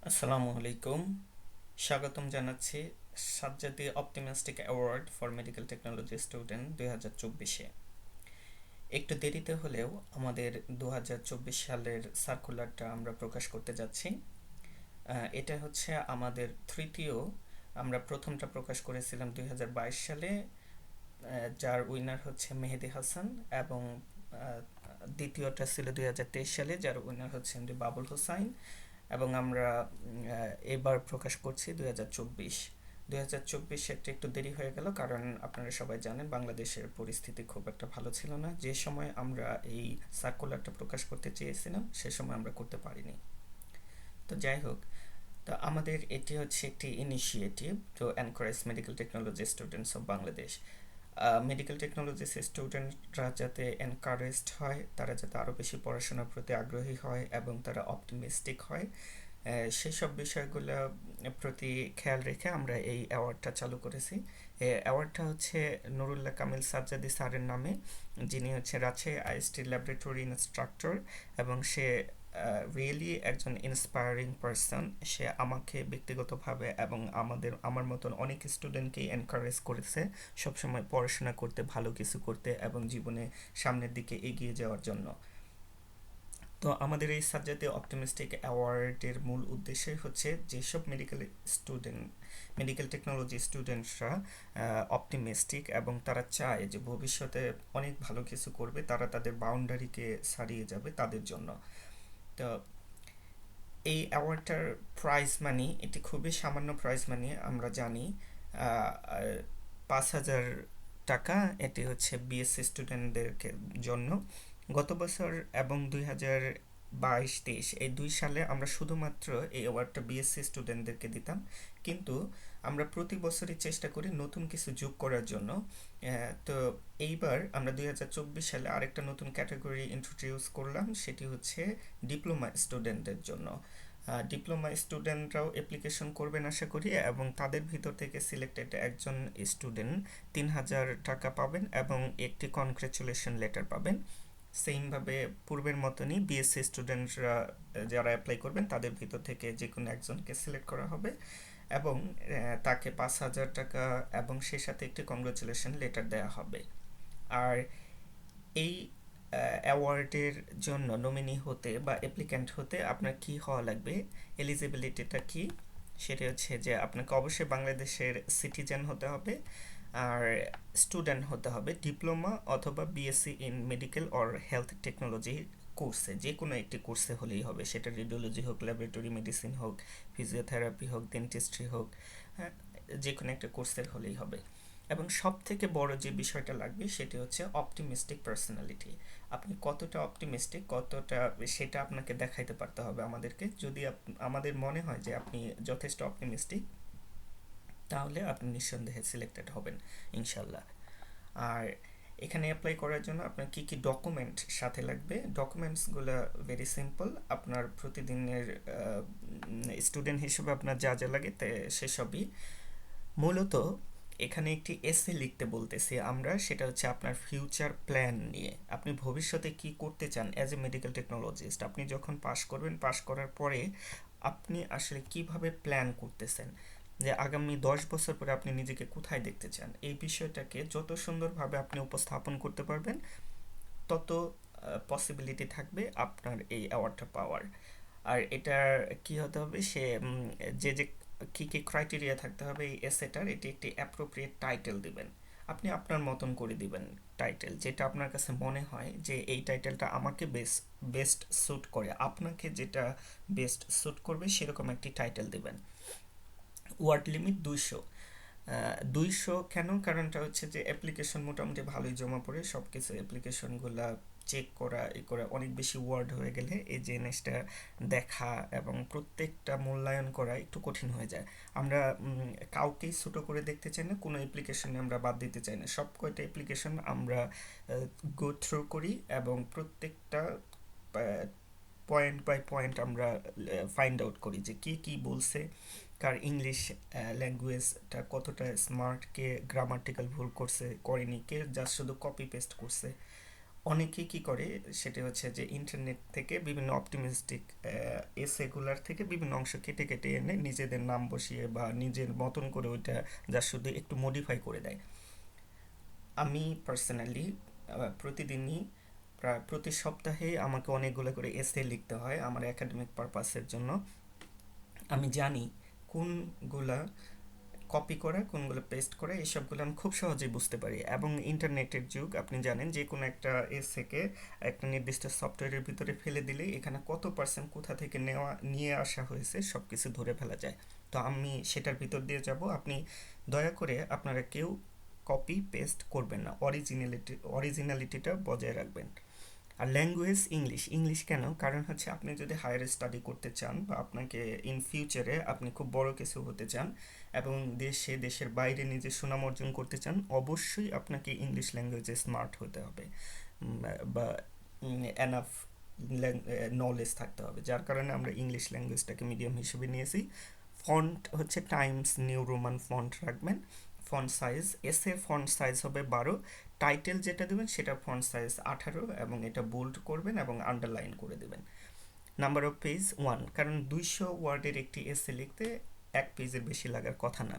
আসসালামু আলাইকুম। স্বাগতম জানাচ্ছি সাজ্জাদি optimistic award for medical technology student 2024-এ। একটু দেরিতে হলেও আমাদের 2024 সালের সার্কুলারটা আমরা প্রকাশ করতে যাচ্ছি। এটা হচ্ছে আমাদের তৃতীয়। আমরা প্রথমটা প্রকাশ করেছিলাম 2022 সালে, যার উইনার হচ্ছে মেহেদি হাসান, এবং আহ, দ্বিতীয়টা ছিল 2023 সালে, যার উইনার হচ্ছে এমডি বাবুল হোসাইন। এবং আমরা এবার প্রকাশ করছি 2024। 2024 একটা একটু দেরি হয়ে গেল, কারণ আপনারা সবাই জানেন বাংলাদেশের পরিস্থিতি খুব একটা ভালো ছিল না। যে সময় আমরা এই সার্কুলারটা প্রকাশ করতে চেয়েছিলাম সে সময় আমরা করতে পারিনি। তো যাই হোক, তো আমাদের এটি হচ্ছে একটি initiative to encourage medical technology students of Bangladesh. Medical technology স্টুডেন্টরা যাতে এনকারেজড হয়, তারা যাতে আরও বেশি পড়াশোনার প্রতি আগ্রহী হয় এবং তারা অপটিমিস্টিক হয়, সেসব বিষয়গুলো প্রতি খেয়াল রেখে আমরা এই অ্যাওয়ার্ডটা চালু করেছি। এই অ্যাওয়ার্ডটা হচ্ছে নুরুল্লাহ কামিল সাজ্জাদি স্যারের নামে, যিনি হচ্ছে রাজশাহী আইএসটি ল্যাবরেটরি ইনস্ট্রাক্টর, এবং সে রিয়েলি একজন ইন্সপায়ারিং পারসন। সে আমাকে ব্যক্তিগতভাবে এবং আমার মতন অনেক স্টুডেন্টকেই এনকারেজ করেছে সবসময় পড়াশোনা করতে, ভালো কিছু করতে এবং জীবনে সামনের দিকে এগিয়ে যাওয়ার জন্য। তো আমাদের এই সাবজেক্টে অপটিমিস্টিক অ্যাওয়ার্ডের মূল উদ্দেশ্যই হচ্ছে যেসব মেডিকেল টেকনোলজি স্টুডেন্টসরা অপটিমিস্টিক এবং তারা চায় যে ভবিষ্যতে অনেক ভালো কিছু করবে, তারা তাদের বাউন্ডারিকে ছাড়িয়ে যাবে, তাদের জন্য। তো এই অ্যাওয়ার্ডটার প্রাইজ মানি, এটি খুবই সামান্য প্রাইজ মানি, আমরা জানি। 5,000 টাকা। এটি হচ্ছে বিএসসি স্টুডেন্টদের জন্য। গত বছর এবং 2022-23 এই 2 সালে আমরা শুধুমাত্র এই অ্যাওয়ার্ডটা বিএসসি স্টুডেন্টদেরকে দিতাম, কিন্তু আমরা প্রতি বছরই চেষ্টা করি নতুন কিছু যোগ করার জন্য। তো এইবার আমরা 2024 সালে আরেকটা নতুন ক্যাটাগরি ইন্ট্রোডিউস করলাম, সেটি হচ্ছে ডিপ্লোমা স্টুডেন্টদের জন্য। ডিপ্লোমা স্টুডেন্টরাও অ্যাপ্লিকেশন করবেন আশা করি, এবং তাদের ভিতর থেকে সিলেক্টেড একজন স্টুডেন্ট 3,000 টাকা পাবেন এবং একটি কনগ্রেচুলেশন লেটার পাবেন। সেইমভাবে পূর্বের মতনই বিএসসি স্টুডেন্টরা যারা অ্যাপ্লাই করবেন তাদের ভিতর থেকে যে কোনো একজনকে সিলেক্ট করা হবে, এবং তাকে 5,000 টাকা এবং সেই সাথে একটি কংগ্রেচুলেশন লেটার দেওয়া হবে। আর এই অ্যাওয়ার্ডের জন্য নমিনি হতে বা অ্যাপ্লিক্যান্ট হতে আপনার কি হওয়া লাগবে, এলিজিবিলিটিটা কি, সেটা হচ্ছে যে আপনাকে অবশ্যই বাংলাদেশের সিটিজেন হতে হবে, আর স্টুডেন্ট হতে হবে ডিপ্লোমা অথবা BSc in medical or health technology কোর্সে, যে কোনো একটি কোর্সে হলেই হবে, সেটা রেডিওলজি হোক, ল্যাবরেটরি মেডিসিন হোক, ফিজিওথেরাপি হোক, ডেন্টিস্ট্রি হোক, হ্যাঁ, যে কোনো একটা কোর্সের হলেই হবে। এবং সব থেকে বড় যে বিষয়টা লাগবে সেটি হচ্ছে অপটিমিস্টিক পার্সোনালিটি। আপনি কতটা অপটিমিস্টিক, কতটা, সেটা আপনাকে দেখাইতে পারতে হবে আমাদেরকে। যদি আমাদের মনে হয় যে আপনি যথেষ্ট অপটিমিস্টিক, তাহলে আপনি নিঃসন্দেহে সিলেক্টেড হবেন ইনশাল্লাহ। আর এখানে অ্যাপ্লাই করার জন্য আপনার কি কি ডকুমেন্ট সাথে লাগবে, ডকুমেন্টসগুলো ভেরি সিম্পল। আপনার প্রতিদিনের স্টুডেন্ট হিসেবে আপনার যা যা লাগে সেসবই। মূলত এখানে একটি এসে লিখতে বলতেছি আমরা, সেটা হচ্ছে আপনার ফিউচার প্ল্যান নিয়ে। আপনি ভবিষ্যতে কি করতে চান অ্যাজ এ মেডিকেল টেকনোলজিস্ট, আপনি যখন পাশ করবেন, পাশ করার পরে আপনি আসলে কিভাবে প্ল্যান করতেছেন, যে আগামী 10 বছর পরে আপনি নিজেকে কোথায় দেখতে চান, এই বিষয়টাকে যত সুন্দরভাবে আপনি উপস্থাপন করতে পারবেন, তত পসিবিলিটি থাকবে আপনার এই অ্যাওয়ার্ডটা পাওয়ার। আর এটার কি হতে হবে, সে যে যে কি কি ক্রাইটেরিয়া থাকতে হবে এই এসেটার, এটি একটি অ্যাপ্রোপ্রিয়েট টাইটেল দিবেন। আপনি আপনার মতন করে দিবেন টাইটেল, যেটা আপনার কাছে মনে হয় যে এই টাইটেলটা আমাকে বেস্ট স্যুট করে, আপনাকে যেটা বেস্ট স্যুট করবে সেরকম একটি টাইটেল দিবেন। Word limit 200। 200 কেন, কারণটা হচ্ছে যে অ্যাপ্লিকেশন মোটামুটি ভালোই জমা পড়ে, সব কিছু অ্যাপ্লিকেশনগুলা চেক করা এ করে অনেক বেশি ওয়ার্ড হয়ে গেলে এই জিনিসটা দেখা এবং প্রত্যেকটা মূল্যায়ন করা একটু কঠিন হয়ে যায়। আমরা কাউকেই ছোটো করে দেখতে চাই না, কোনো অ্যাপ্লিকেশনে আমরা বাদ দিতে চাই না, সব কয়টা অ্যাপ্লিকেশন আমরা গো থ্রু করি এবং প্রত্যেকটা পয়েন্ট বাই পয়েন্ট আমরা ফাইন্ড আউট করি যে কে কী বলছে, কার ইংলিশ ল্যাঙ্গুয়েজটা কতটা স্মার্ট, কে গ্রামাটিক্যাল ভুল করছে করেনি, কে জাস্ট শুধু কপি পেস্ট করছে। অনেকেই কি করে সেটা হচ্ছে যে ইন্টারনেট থেকে বিভিন্ন অপটিমিস্টিক এসেগুলার থেকে বিভিন্ন অংশ কেটে কেটে এনে নিজেদের নাম বসিয়ে বা নিজের মতন করে ওইটা যা শুধু একটু মডিফাই করে দেয়। আমি পার্সোনালি প্রতিদিনই প্রায় প্রতি সপ্তাহে আমাকে অনেকগুলো করে এসে লিখতে হয় আমার একাডেমিক পারপাসের জন্য। আমি জানি কোনগুলা কপি করা কোনগুলো পেস্ট করা এইসবগুলো আমি খুব সহজেই বুঝতে পারি, এবং ইন্টারনেটের যুগ আপনি জানেন যে কোনো একটা এসেকে একটা নির্দিষ্ট সফটওয়্যারের ভিতরে ফেলে দিলে এখানে কত পার্সেন্ট কোথা থেকে নিয়ে আসা হয়েছে সব কিছু ধরে ফেলা যায়। তো আমি সেটার ভিতর দিয়ে যাব। আপনি দয়া করে আপনারা কেউ কপি পেস্ট করবেন না, অরিজিনালিটিটা বজায় রাখবেন। আর ল্যাঙ্গুয়েজ ইংলিশ। ইংলিশ কেন? কারণ হচ্ছে আপনি যদি হায়ার স্টাডি করতে চান বা আপনাকে ইন ফিউচারে আপনি খুব বড় কিছু হতে চান এবং দেশের বাইরে নিজের সুনাম অর্জন করতে চান, অবশ্যই আপনাকে ইংলিশ ল্যাঙ্গুয়েজে স্মার্ট হতে হবে বা এনাফ নলেজ থাকতে হবে। যার কারণে আমরা ইংলিশ ল্যাঙ্গুয়েজটাকে মিডিয়াম হিসেবে নিয়েছি। ফন্ট হচ্ছে টাইমস নিউ রোমান ফন্ট রাখবেন। ফন্ট সাইজ, এসের ফন্ট সাইজ হবে 12। টাইটেল যেটা দেবেন সেটা ফন্ট সাইজ 18 এবং এটা বোল্ড করবেন এবং আন্ডারলাইন করে দেবেন। নাম্বার অফ পেজ 1, কারণ 200 ওয়ার্ডের একটি এসে লিখতে এক পেজের বেশি লাগার কথা না।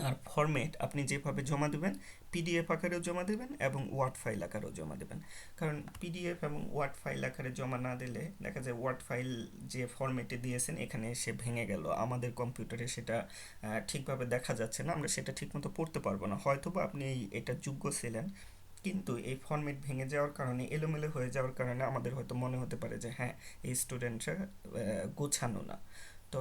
আর ফরম্যাট আপনি যেভাবে জমা দেবেন পিডিএফ আকারেও জমা দেবেন এবং ওয়ার্ড ফাইল আকারেও জমা দেবেন। কারণ পিডিএফ এবং ওয়ার্ড ফাইল আকারে জমা না দিলে দেখা যায় ওয়ার্ড ফাইল যে ফরম্যাটে দিয়েছেন এখানে এসে ভেঙে গেল, আমাদের কম্পিউটারে সেটা ঠিকভাবে দেখা যাচ্ছে না, আমরা সেটা ঠিকমতো পড়তে পারবো না। হয়তোবা আপনি এটা যোগ্য ছিলেন, কিন্তু এই ফরম্যাট ভেঙে যাওয়ার কারণে এলোমেলো হয়ে যাওয়ার কারণে আমাদের হয়তো মনে হতে পারে যে হ্যাঁ এই স্টুডেন্টরা গোছানো না। তো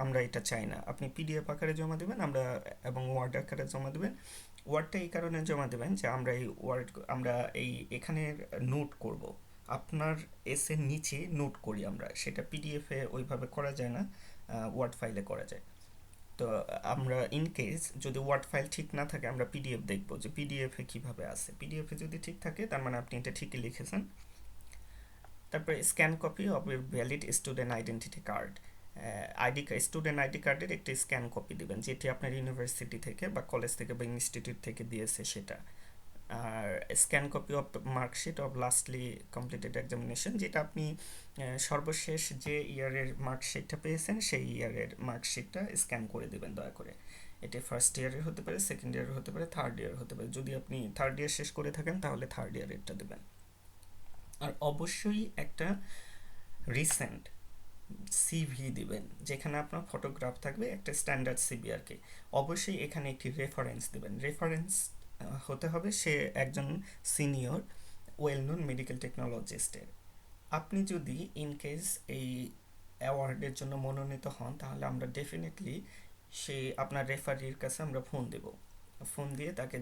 আমরা এটা চাই না। আপনি পিডিএফ আকারে জমা দেবেন আমরা এবং ওয়ার্ড আকারে জমা দেবেন। ওয়ার্ডটা এই কারণে জমা দেবেন যে আমরা এই এখানে নোট করব, আপনার এসের নিচে নোট করি আমরা, সেটা পিডিএফে ওইভাবে করা যায় না, ওয়ার্ড ফাইলে করা যায়। তো আমরা ইন কেস যদি ওয়ার্ড ফাইল ঠিক না থাকে আমরা পিডিএফ দেখব যে পিডিএফে কিভাবে আছে। পিডিএফে যদি ঠিক থাকে তার মানে আপনি এটা ঠিকই লিখেছেন। তারপরে scan copy of a valid student identity card. Student ID কার্ডের একটি স্ক্যান কপি দিবেন যেটি আপনার ইউনিভার্সিটি থেকে বা কলেজ থেকে বা ইনস্টিটিউট থেকে দিয়েছে সেটা। আর scan copy of marksheet of lastly completed examination, যেটা আপনি সর্বশেষ যে ইয়ারের মার্কশিটটা পেয়েছেন সেই ইয়ারের মার্কশিটটা স্ক্যান করে দেবেন দয়া করে। এটি ফার্স্ট ইয়ারের হতে পারে, সেকেন্ড ইয়ারের হতে পারে, থার্ড ইয়ার হতে পারে। যদি আপনি থার্ড ইয়ার শেষ করে থাকেন তাহলে থার্ড ইয়ারেরটা দেবেন। আর অবশ্যই একটা রিসেন্ট সিভি দিবেন যেখানে আপনার ফটোগ্রাফ থাকবে, একটা স্ট্যান্ডার্ড সিভি আর কি। অবশ্যই এখানে একটি রেফারেন্স দেবেন। রেফারেন্স হতে হবে সে একজন সিনিয়র ওয়েল নোন মেডিকেল টেকনোলজিস্টের। আপনি যদি ইন কেস এই অ্যাওয়ার্ডের জন্য মনোনীত হন তাহলে আমরা ডেফিনেটলি আপনার রেফারির কাছে আমরা ফোন দেব। ফোন দিয়ে তাকে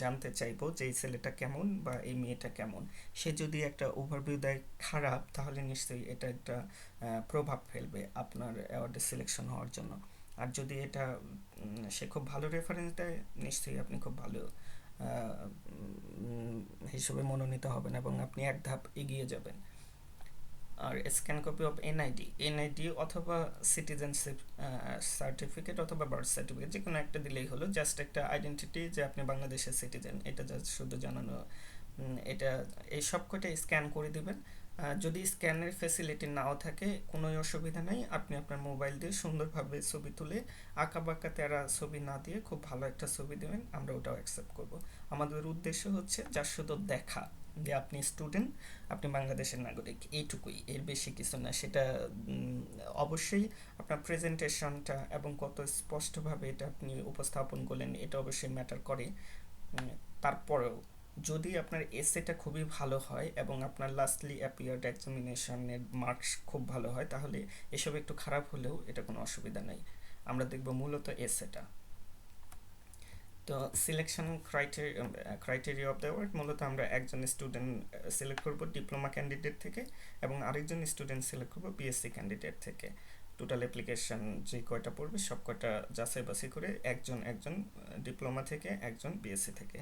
জানতে চাইবো যে এই ছেলেটা কেমন বা এই মেয়েটা কেমন। সে যদি একটা ওভারভিউ দেয় খারাপ তাহলে নিশ্চয়ই এটা একটা প্রভাব ফেলবে আপনার অ্যাওয়ার্ডে সিলেকশন হওয়ার জন্য। আর যদি এটা সে খুব ভালো রেফারেন্স দেয় নিশ্চয়ই আপনি খুব ভালো হিসেবে মনোনীত হবেন এবং আপনি এক ধাপ এগিয়ে যাবেন। আর স্ক্যান কপি অফ এনআইডি অথবা সিটিজেনশিপ সার্টিফিকেট অথবা বার্থ সার্টিফিকেট যে কোনো একটা দিলেই হলো, জাস্ট একটা আইডেন্টিটি যে আপনি বাংলাদেশের সিটিজেন, এটা জাস্ট শুধু জানানো। এটা এই সব কটা স্ক্যান করে দিবেন। যদি স্ক্যানের ফেসিলিটি নাও থাকে কোনোই অসুবিধা নেই, আপনি আপনার মোবাইল দিয়ে সুন্দরভাবে ছবি তুলে আঁকা বাঁকা তেরা ছবি না দিয়ে খুব ভালো একটা ছবি দেবেন, আমরা ওটাও অ্যাকসেপ্ট করব। আমাদের উদ্দেশ্য হচ্ছে যার শুধু দেখা যে আপনি স্টুডেন্ট, আপনি বাংলাদেশের নাগরিক, এইটুকুই, এর বেশি কিছু না। সেটা অবশ্যই আপনার প্রেজেন্টেশনটা এবং কত স্পষ্টভাবে এটা আপনি উপস্থাপন করলেন এটা অবশ্যই ম্যাটার করে। তারপরেও যদি আপনার এসেটা খুবই ভালো হয় এবং আপনার লাস্টলি অ্যাপিয়ার্ড এক্সামিনেশনের মার্কস খুব ভালো হয় তাহলে এসব একটু খারাপ হলেও এটা কোনো অসুবিধা নেই। আমরা দেখব মূলত এসেটা। তো selection criteria of the award মূলত আমরা একজন স্টুডেন্ট সিলেক্ট করব ডিপ্লোমা ক্যান্ডিডেট থেকে এবং আরেকজন স্টুডেন্ট সিলেক্ট করব বিএসসি ক্যান্ডিডেট থেকে। টোটাল অ্যাপ্লিকেশন যে কয়টা পড়বে সব কয়টা যাচাই বাছাই করে একজন ডিপ্লোমা থেকে একজন বিএসসি থেকে।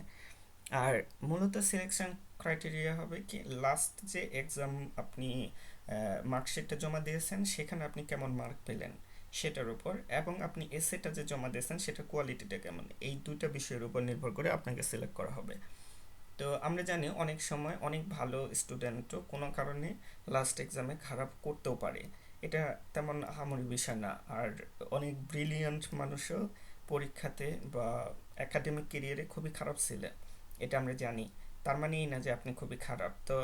আর মূলত সিলেকশন ক্রাইটেরিয়া হবে কি লাস্ট যে এক্সাম আপনি মার্কশিটটা জমা দিয়েছেন সেখানে আপনি কেমন মার্ক পেলেন সেটার উপর, এবং আপনি এসেটা যে জমা দিয়েছেন সেটা কোয়ালিটিটা কেমন, এই দুইটা বিষয়ের উপর নির্ভর করে আপনাকে সিলেক্ট করা হবে। তো আমরা জানি অনেক সময় অনেক ভালো স্টুডেন্টও কোনো কারণে লাস্ট এক্সামে খারাপ করতেও পারে, এটা তেমন আহামরি বিষয় না। আর অনেক ব্রিলিয়ান্ট মানুষও পরীক্ষাতে বা একাডেমিক কেরিয়ারে খুবই খারাপ ছিল, এটা আমরা জানি। তার মানে এই না যে আপনি খুবই খারাপ। তো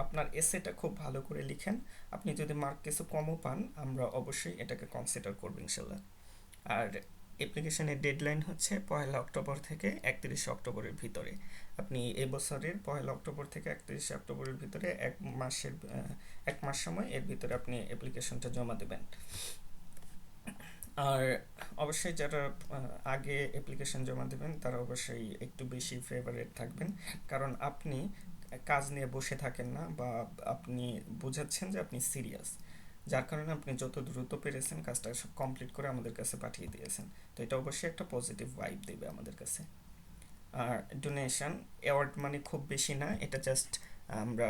আপনার এসেটা খুব ভালো করে লিখেন। আপনি যদি মার্ক কিছু কমও পান, আমরা অবশ্যই এটাকে কনসিডার করবো ইনশাল্লাহ। আর অ্যাপ্লিকেশনের ডেডলাইন হচ্ছে 1 অক্টোবর থেকে 31 অক্টোবরের ভিতরে। আপনি এবছরের 1 অক্টোবর থেকে 31 অক্টোবরের ভিতরে 1 মাস সময়, এর ভিতরে আপনি অ্যাপ্লিকেশনটা জমা দেবেন। আর অবশ্যই যারা আগে অ্যাপ্লিকেশন জমা দেবেন তারা অবশ্যই একটু বেশি ফেভারেট থাকবেন, কারণ আপনি কাজ নিয়ে বসে থাকেন না, বা আপনি বোঝাচ্ছেন যে আপনি সিরিয়াস, যার কারণে আপনি যত দ্রুত পেরেছেন কাজটা সব কমপ্লিট করে আমাদের কাছে পাঠিয়ে দিয়েছেন। তো এটা অবশ্যই একটা পজিটিভ ভাইব দেবে আমাদের কাছে। আর ডোনেশন, অ্যাওয়ার্ড মানে খুব বেশি না, এটা জাস্ট আমরা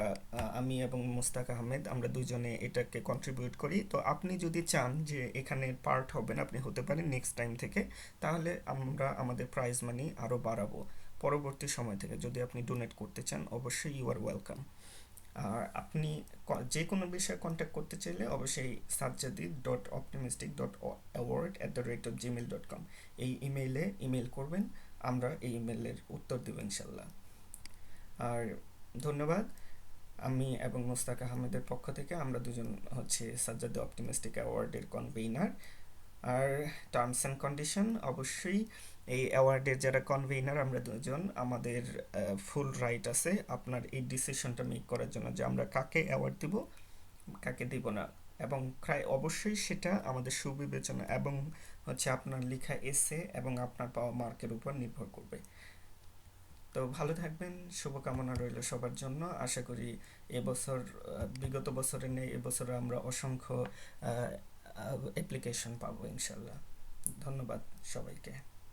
আমি এবং মুস্তাক আহমেদ আমরা দুজনে এটাকে কন্ট্রিবিউট করি। তো আপনি যদি চান যে এখানে পার্ট হবেন, আপনি হতে পারেন নেক্সট টাইম থেকে, তাহলে আমরা আমাদের প্রাইজ মানি আরও বাড়াবো পরবর্তী সময় থেকে। যদি আপনি ডোনেট করতে চান, অবশ্যই ইউ আর ওয়েলকাম। আর আপনি যে কোনো বিষয়ে কন্ট্যাক্ট করতে চাইলে অবশ্যই sajjadid.optimistic.award@gmail.com এই ইমেইলে ইমেল করবেন, আমরা এই ইমেলের উত্তর দেব ইনশাল্লাহ। আর ধন্যবাদ। আমি এবং মুস্তাক আহমেদের পক্ষ থেকে আমরা দুজন হচ্ছে সাজ্জাদ অপটিমিস্টিক অ্যাওয়ার্ডের কনভেনার। আর টার্মস অ্যান্ড কন্ডিশন, অবশ্যই এই অ্যাওয়ার্ডের যারা কনভেনার আমরা দুজন, আমাদের ফুল রাইট আছে আপনার এই ডিসিশনটা মেক করার জন্য যে আমরা কাকে অ্যাওয়ার্ড দিব, কাকে দিব না। এবং অবশ্যই সেটা আমাদের সুবিবেচনা এবং হচ্ছে আপনার লেখা এসে এবং আপনার পাওয়া মার্কের উপর নির্ভর করবে। তো ভালো থাকবেন, শুভকামনা রইল সবার জন্য। আশা করি এবছর বিগত বছরে নেই, এবছরে আমরা অসংখ্য অ্যাপ্লিকেশন পাবো ইনশাল্লাহ। ধন্যবাদ সবাইকে।